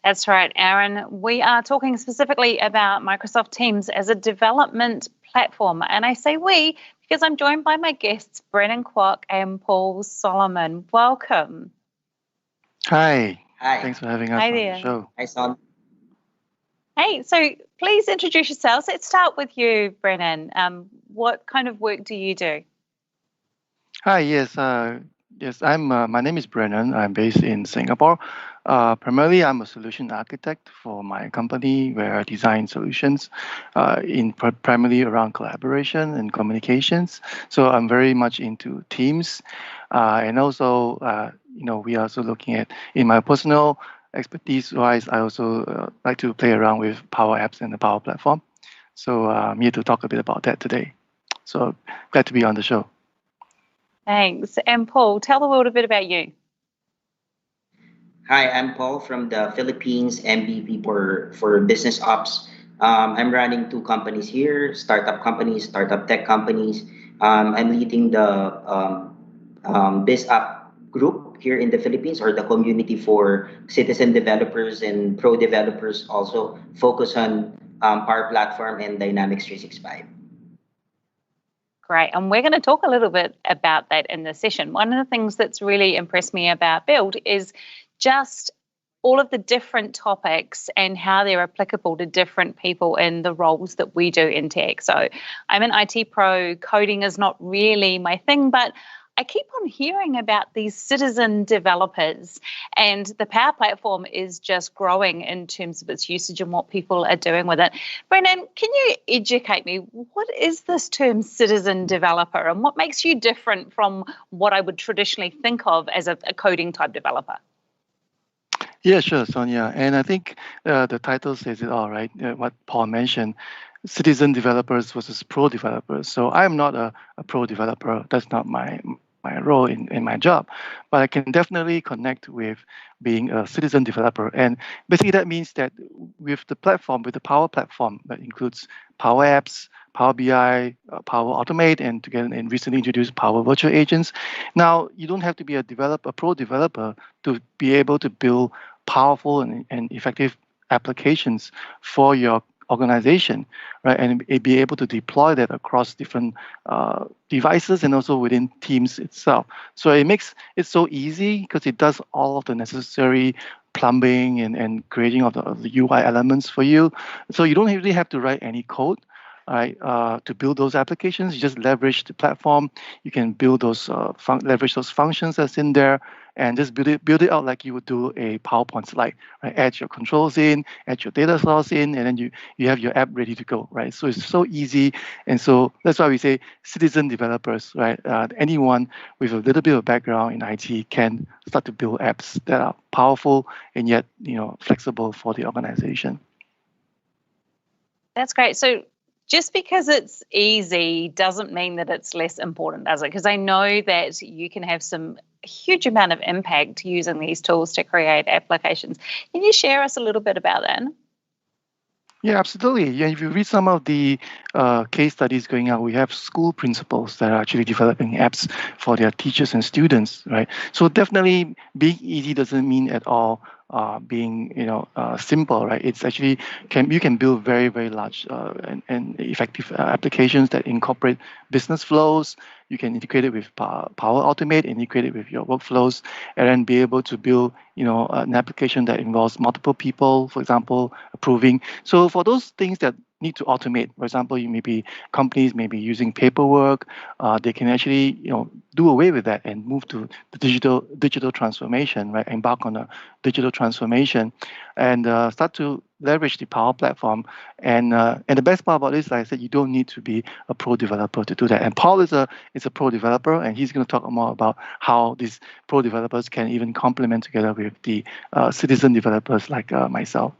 That's right, Aaron. We are talking specifically about Microsoft Teams as a development platform. And I say we because I'm joined by my guests, Brennan Kwok and Paul Solomon. Welcome. Hi. Hi. Thanks for having us Hi on there. the show. Hi, Son. Hey, so please introduce yourselves. Let's start with you, Brennan. What kind of work do you do? Hi. Yes. My name is Brennan. I'm based in Singapore. Primarily, I'm a solution architect for my company, where I design solutions, primarily around collaboration and communications. So I'm very much into Teams, and also, we are also looking at in my personal expertise-wise. I also like to play around with Power Apps and the Power Platform. So I'm here to talk a bit about that today. So glad to be on the show. Thanks. And Paul, tell the world a bit about you. Hi, I'm Paul from the Philippines, MVP for business ops. I'm running two companies here, startup companies, startup tech companies. I'm leading the BizUp group here in the Philippines, or the community for citizen developers and pro developers, also focus on Power Platform and Dynamics 365. Great. And we're going to talk a little bit about that in this session. One of the things that's really impressed me about Build is just all of the different topics and how they're applicable to different people in the roles that we do in tech. So I'm an IT pro. Coding is not really my thing, but I keep on hearing about these citizen developers, and the Power Platform is just growing in terms of its usage and what people are doing with it. Brennan, can you educate me? What is this term citizen developer, and what makes you different from what I would traditionally think of as a coding type developer? Yeah, sure, Sonia. And I think the title says it all, right? What Paul mentioned, citizen developers versus pro developers. So I'm not a pro developer. That's not my role in my job. But I can definitely connect with being a citizen developer. And basically that means that with the platform, with the Power Platform, that includes Power Apps, Power BI, Power Automate, and together and recently introduced Power Virtual Agents. Now you don't have to be a pro developer to be able to build powerful and effective applications for your organization, right? And be able to deploy that across different devices and also within Teams itself. So it makes it so easy because it does all of the necessary plumbing and creating of the UI elements for you. So you don't really have to write any code. Right, to build those applications, you just leverage the platform. You can build those, leverage those functions that's in there, and just build it out like you would do a PowerPoint slide. Right, add your controls in, add your data source in, and then you have your app ready to go. Right, so it's so easy, and so that's why we say citizen developers. Right, anyone with a little bit of background in IT can start to build apps that are powerful and yet flexible for the organization. That's great. So just because it's easy doesn't mean that it's less important, does it? Because I know that you can have some huge amount of impact using these tools to create applications. Can you share us a little bit about that? Yeah, absolutely. Yeah, if you read some of the case studies going out, we have school principals that are actually developing apps for their teachers and students, right? So definitely being easy doesn't mean at all being simple, right? It's actually you can build very, very large and effective applications that incorporate business flows. You can integrate it with Power Automate, integrate it with your workflows, and then be able to build an application that involves multiple people, for example, approving. So for those things that need to automate, for example, companies may be using paperwork. They can actually do away with that and move to the digital transformation, right? Embark on a digital transformation and start to leverage the Power Platform. And the best part about this, like I said, you don't need to be a pro developer to do that. And Paul is a pro developer, and he's going to talk more about how these pro developers can even complement together with the citizen developers like myself.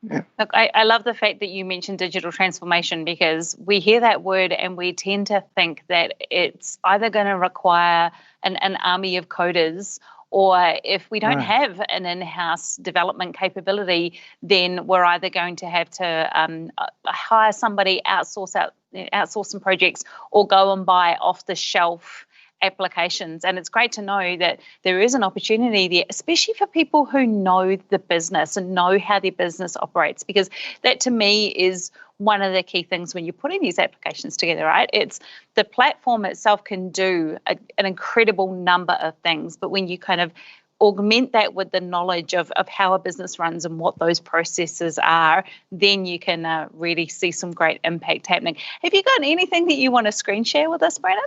Yeah. Look, I love the fact that you mentioned digital transformation, because we hear that word and we tend to think that it's either going to require an army of coders, or if we don't have an in-house development capability, then we're either going to have to hire somebody, outsource some projects, or go and buy off the shelf applications. And it's great to know that there is an opportunity there, especially for people who know the business and know how their business operates, because that to me is one of the key things when you're putting these applications together, right? It's the platform itself can do an incredible number of things, but when you kind of augment that with the knowledge of how a business runs and what those processes are, then you can really see some great impact happening. Have you got anything that you want to screen share with us, Brandon?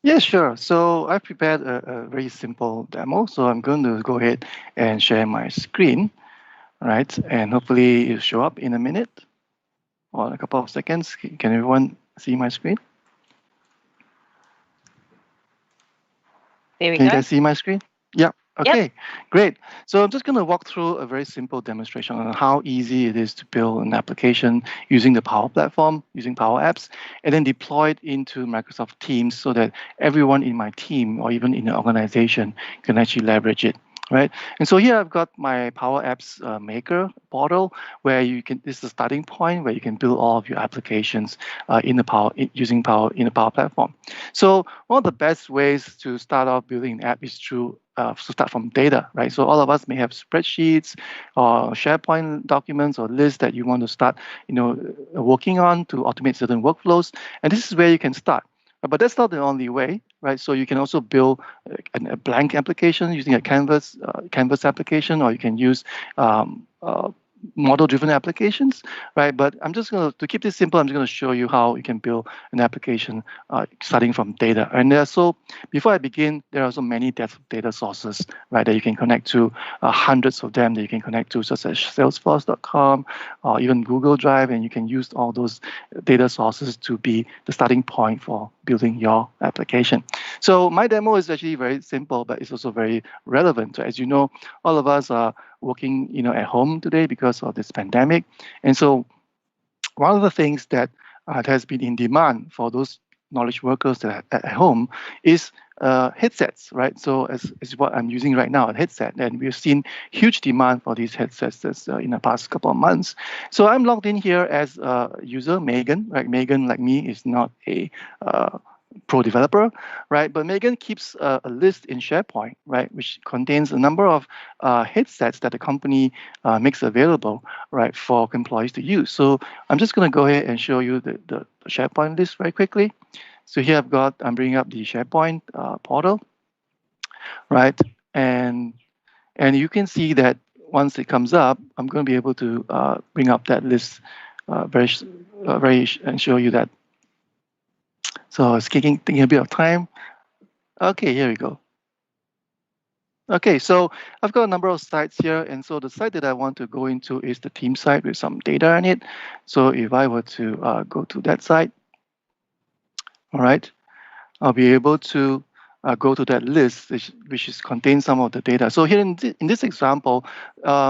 Yeah, sure. So I've prepared a very simple demo. So I'm going to go ahead and share my screen, right? And hopefully it'll show up in a minute or a couple of seconds. Can everyone see my screen? There we Can go. you guys see my screen? Yeah. Okay, Yep. great. So I'm just going to walk through a very simple demonstration on how easy it is to build an application using the Power Platform, using Power Apps, and then deploy it into Microsoft Teams so that everyone in my team or even in the organization can actually leverage it. Right, and so here I've got my Power Apps Maker portal where you can. This is the starting point where you can build all of your applications using Power in the Power Platform. So one of the best ways to start off building an app is to start from data, right? So all of us may have spreadsheets or SharePoint documents or lists that you want to start, working on to automate certain workflows, and this is where you can start. But that's not the only way, right? So you can also build a blank application using a Canvas application, or you can use model-driven applications, right? But I'm just going to keep this simple, I'm just going to show you how you can build an application starting from data. And so before I begin, there are also many data sources, right, that you can connect to, hundreds of them that you can connect to, such as Salesforce.com or even Google Drive, and you can use all those data sources to be the starting point for building your application. So my demo is actually very simple, but it's also very relevant. So as you know, all of us are working, at home today because of this pandemic, and so one of the things that has been in demand for those knowledge workers that are at home is headsets, right? So as what I'm using right now, a headset, and we've seen huge demand for these headsets in the past couple of months. So I'm logged in here as a user, Megan, right? Megan, like me, is not a pro developer, right? But Megan keeps a list in SharePoint, right, which contains a number of headsets that the company makes available, right, for employees to use. So I'm just going to go ahead and show you the SharePoint list very quickly. So here I'm bringing up the SharePoint portal, right, and you can see that once it comes up, I'm going to be able to bring up that list and show you that. So it's taking a bit of time. Okay, here we go. Okay, so I've got a number of sites here, and so the site that I want to go into is the team site with some data on it. So if I were to go to that site, all right, I'll be able to go to that list, which contains some of the data. So here in this example,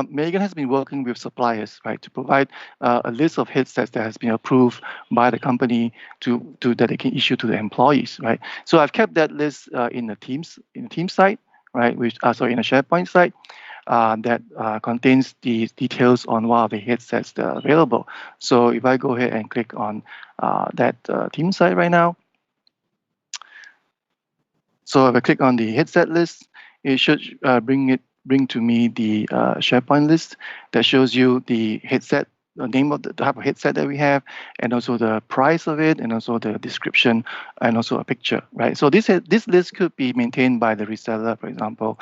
Megan has been working with suppliers, right, to provide a list of headsets that has been approved by the company that they can issue to the employees, right. So I've kept that list in the Teams site, right, in a SharePoint site that contains the details on what are the headsets that are available. So if I go ahead and click on that Teams site right now. So if I click on the headset list, it should bring to me the SharePoint list that shows you the headset, the name of the type of headset that we have, and also the price of it, and also the description, and also a picture, right? So this list could be maintained by the reseller, for example,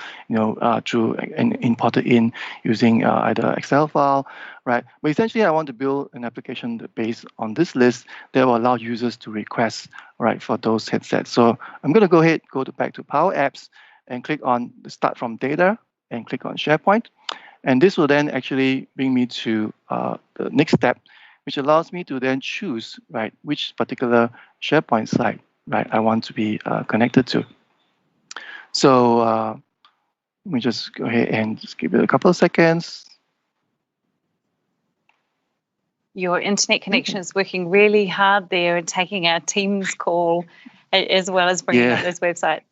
through and imported in using either Excel file, right? But essentially, I want to build an application based on this list that will allow users to request, right, for those headsets. So I'm going to go ahead, back to Power Apps, and click on the Start from Data, and click on SharePoint. And this will then actually bring me to the next step, which allows me to then choose, right, which particular SharePoint site, right, I want to be connected to. So let me just go ahead and just give it a couple of seconds. Your internet connection is working really hard there and taking our Teams call as well as bringing up those websites.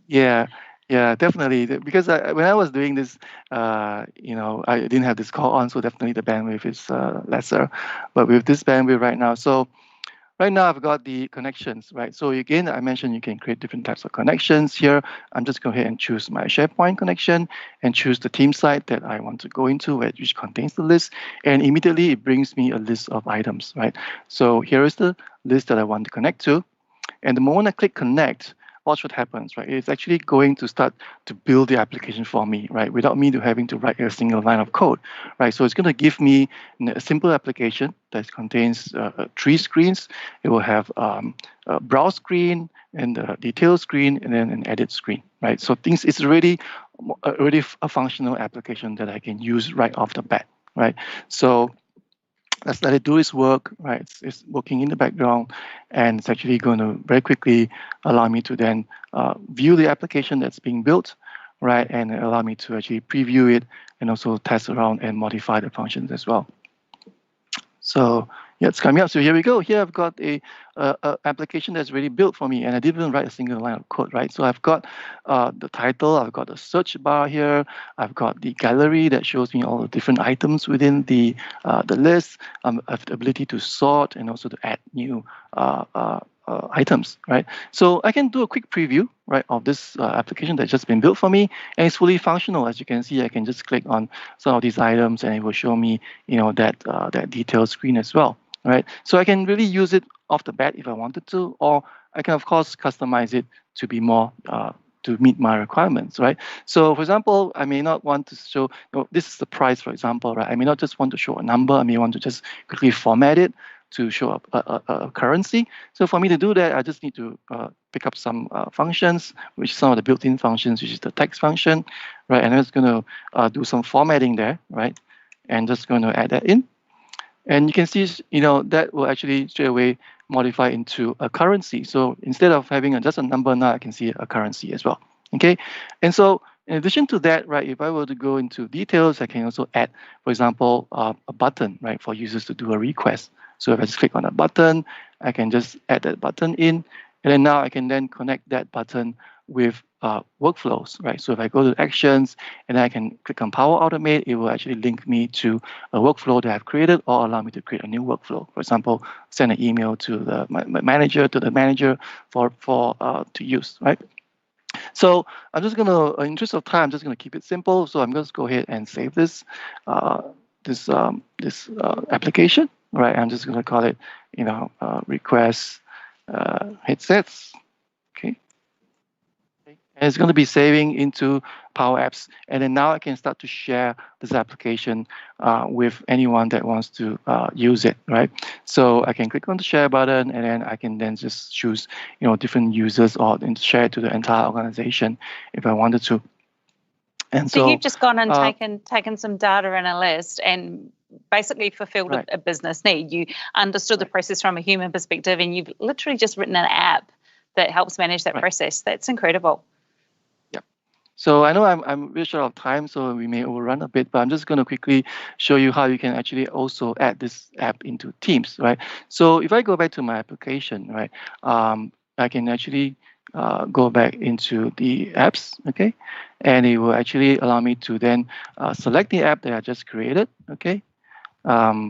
Yeah, definitely. Because when I was doing this, I didn't have this call on, so definitely the bandwidth is lesser. But with this bandwidth right now, so right now I've got the connections, right? So again, I mentioned you can create different types of connections here. I'm just going ahead and choose my SharePoint connection and choose the team site that I want to go into, which contains the list. And immediately it brings me a list of items, right? So here is the list that I want to connect to. And the moment I click connect, watch what happens, right? It's actually going to start to build the application for me, right? Without me having to write a single line of code, right? So it's going to give me a simple application that contains 3 screens. It will have a browse screen and a detail screen and then an edit screen, right? So it's already a functional application that I can use right off the bat, right? So let's let it do its work, right? It's working in the background, and it's actually going to very quickly allow me to then view the application that's being built, right? And allow me to actually preview it and also test around and modify the functions as well. So yeah, it's coming up. So here we go. Here I've got a application that's already built for me, and I didn't even write a single line of code, right? So I've got the title, I've got the search bar here, I've got the gallery that shows me all the different items within the list. I have the ability to sort and also to add new items, right? So I can do a quick preview, right, of this application that's just been built for me, and it's fully functional. As you can see, I can just click on some of these items, and it will show me, that detailed screen as well, right? So I can really use it off the bat if I wanted to, or I can of course customize it to be more to meet my requirements, right? So for example, I may not want to show, this is the price, for example, right? I may not just want to show a number. I may want to just quickly format it to show up a currency. So for me to do that, I just need to pick up some functions, which some of the built-in functions, which is the text function, right? And I'm just going to do some formatting there, right? And just going to add that in. And you can see, that will actually straight away modify into a currency. So instead of having just a number, now I can see a currency as well. Okay. And so in addition to that, right, if I were to go into details, I can also add, for example, a button, right, for users to do a request. So if I just click on a button, I can just add that button in. And then now I can then connect that button with workflows, right? So if I go to actions and I can click on Power Automate, it will actually link me to a workflow that I've created or allow me to create a new workflow. For example, send an email to my manager, for to use, right? So I'm just gonna, in interest of time, I'm just gonna keep it simple. So I'm just go ahead and save this application, right? I'm just gonna call it, request headsets. Okay. And it's going to be saving into Power Apps. And then now I can start to share this application with anyone that wants to use it, right? So I can click on the share button, and then I can then just choose, different users or share it to the entire organization if I wanted to. And so you've just gone and taken some data in a list and basically fulfilled a business need. You understood the process from a human perspective, and you've literally just written an app that helps manage that process. That's incredible. So I know I'm really short of time, so we may overrun a bit, but I'm just going to quickly show you how you can actually also add this app into Teams, right? So if I go back to my application, right, I can actually go back into the apps, okay? And it will actually allow me to then select the app that I just created, okay?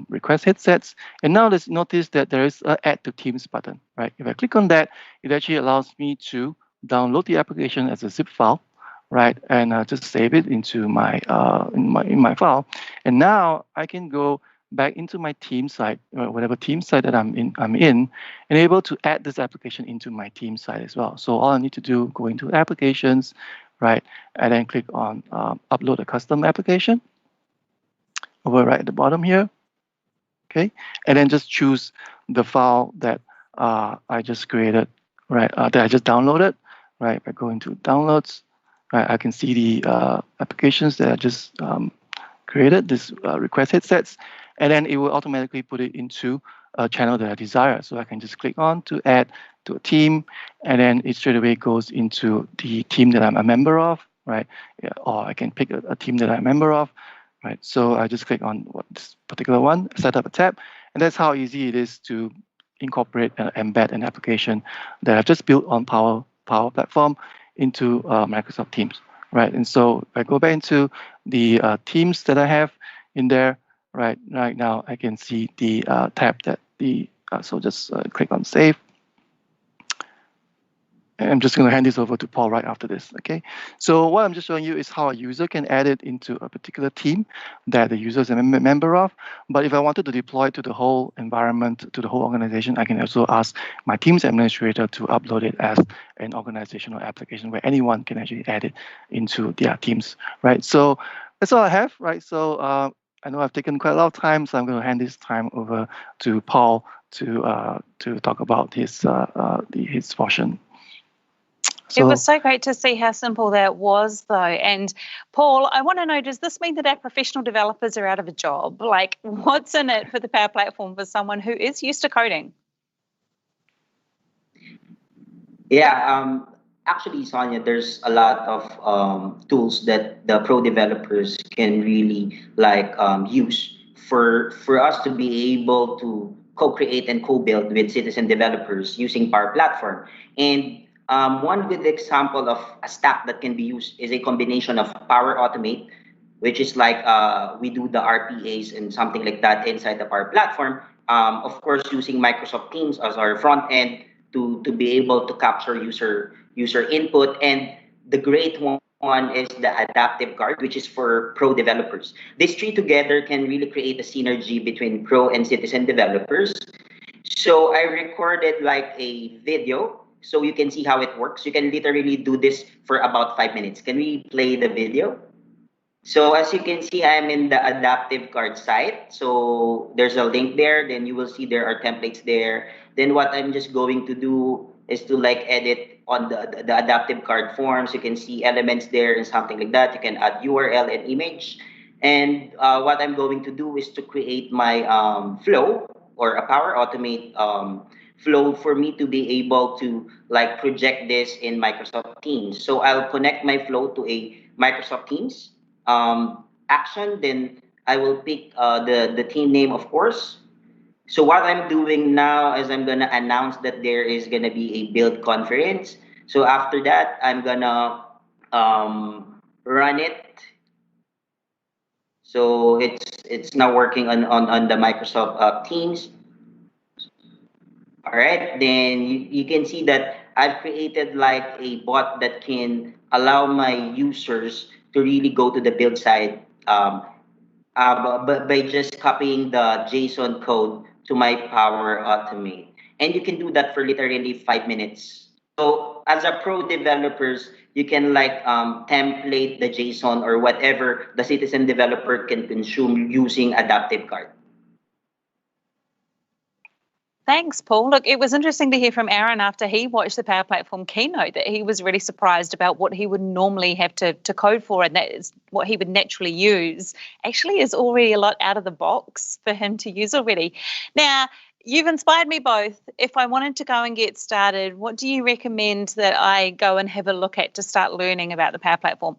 Request headsets. And now let's notice that there is an Add to Teams button, right? If I click on that, it actually allows me to download the application as a zip file, right, and just save it into my in my file. And now I can go back into my team site, whatever team site that I'm in, and able to add this application into my team site as well. So all I need to do, go into applications, right, and then click on upload a custom application over right at the bottom here, okay, and then just choose the file that I just created, right, that I just downloaded, right. By going to downloads. Right, I can see the applications that I just created, this request headsets, and then it will automatically put it into a channel that I desire. So I can just click on to add to a team, and then it straight away goes into the team that I'm a member of, right? Yeah, or I can pick a team that I'm a member of, right? So I just click on this particular one, set up a tab, and that's how easy it is to incorporate and embed an application that I've just built on Power Platform into Microsoft Teams, right? And so if I go back into the teams that I have in there, right now I can see the tab that the So just click on save. I'm just going to hand this over to Paul right after this, okay? So what I'm just showing you is how a user can add it into a particular team that the user is a member of. But if I wanted to deploy it to the whole environment, to the whole organization, I can also ask my Teams administrator to upload it as an organizational application where anyone can actually add it into their teams, right? So that's all I have, right? So I know I've taken quite a lot of time, so I'm going to hand this time over to Paul to talk about his portion. It was so great to see how simple that was, though. And Paul, I want to know, does this mean that our professional developers are out of a job? Like, what's in it for the Power Platform for someone who is used to coding? Yeah, actually, Sonia, there's a lot of tools that the pro developers can really use for us to be able to co-create and co-build with citizen developers using Power Platform. And one good example of a stack that can be used is a combination of Power Automate, which is we do the RPAs and something like that inside the Power Platform. Of course, using Microsoft Teams as our front end to be able to capture user input. And the great one is the adaptive card, which is for pro developers. These three together can really create a synergy between pro and citizen developers. So I recorded a video so you can see how it works. You can literally do this for about 5 minutes. Can we play the video? So as you can see, I'm in the adaptive card site. So there's a link there. Then you will see there are templates there. Then what I'm just going to do is to edit on the adaptive card forms. You can see elements there and something like that. You can add URL and image. And what I'm going to do is to create my flow or a Power Automate flow for me to be able to project this in Microsoft Teams. So I'll connect my flow to a Microsoft Teams action. Then I will pick the team name, of course. So what I'm doing now is I'm gonna announce that there is gonna be a build conference. So after that, I'm gonna run it. So it's now working on the Microsoft Teams. All right, then you can see that I've created a bot that can allow my users to really go to the build side but by just copying the JSON code to my Power Automate. And you can do that for literally 5 minutes. So as a pro developers, you can template the JSON or whatever the citizen developer can consume using adaptive card. Thanks, Paul. Look, it was interesting to hear from Aaron after he watched the Power Platform keynote that he was really surprised about what he would normally have to code for, and that is what he would naturally use actually is already a lot out of the box for him to use already. Now, you've inspired me both. If I wanted to go and get started, what do you recommend that I go and have a look at to start learning about the Power Platform?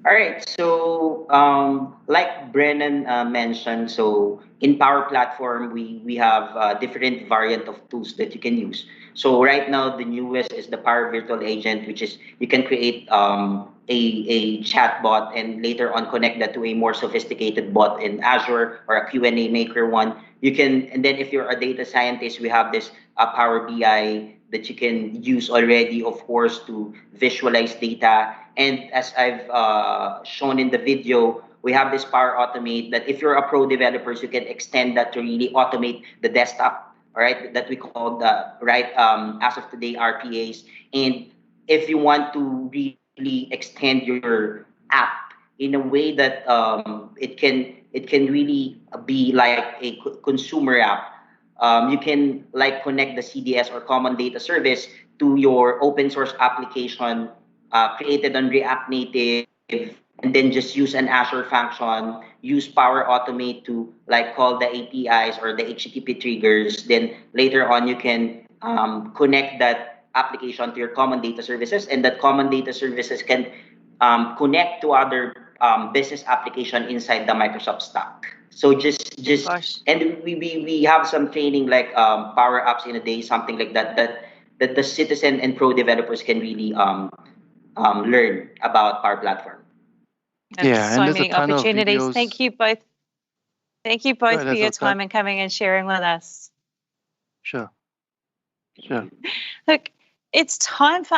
All right. So, like Brennan mentioned, so in Power Platform, we have different variant of tools that you can use. So right now, the newest is the Power Virtual Agent, which is you can create a chat bot and later on connect that to a more sophisticated bot in Azure or a Q&A maker one. You can, and then if you're a data scientist, we have this Power BI that you can use already, of course, to visualize data. And as I've shown in the video, we have this Power Automate that if you're a pro developer, you can extend that to really automate the desktop, all right, that we call the as of today RPAs. And if you want to really extend your app in a way that it can really be like a consumer app, you can connect the CDS or Common Data Service to your open source application created on React Native, and then just use an Azure function, use Power Automate to call the APIs or the HTTP triggers. Then later on, you can connect that application to your Common Data Services, and that Common Data Services can connect to other business application inside the Microsoft stack. So just and we have some training Power Apps in a day, something like that the citizen and pro developers can really learn about Power Platform. There's so many opportunities. Thank you both. Thank you both for that's your okay. time and coming and sharing with us. Sure. Sure. Look, it's time for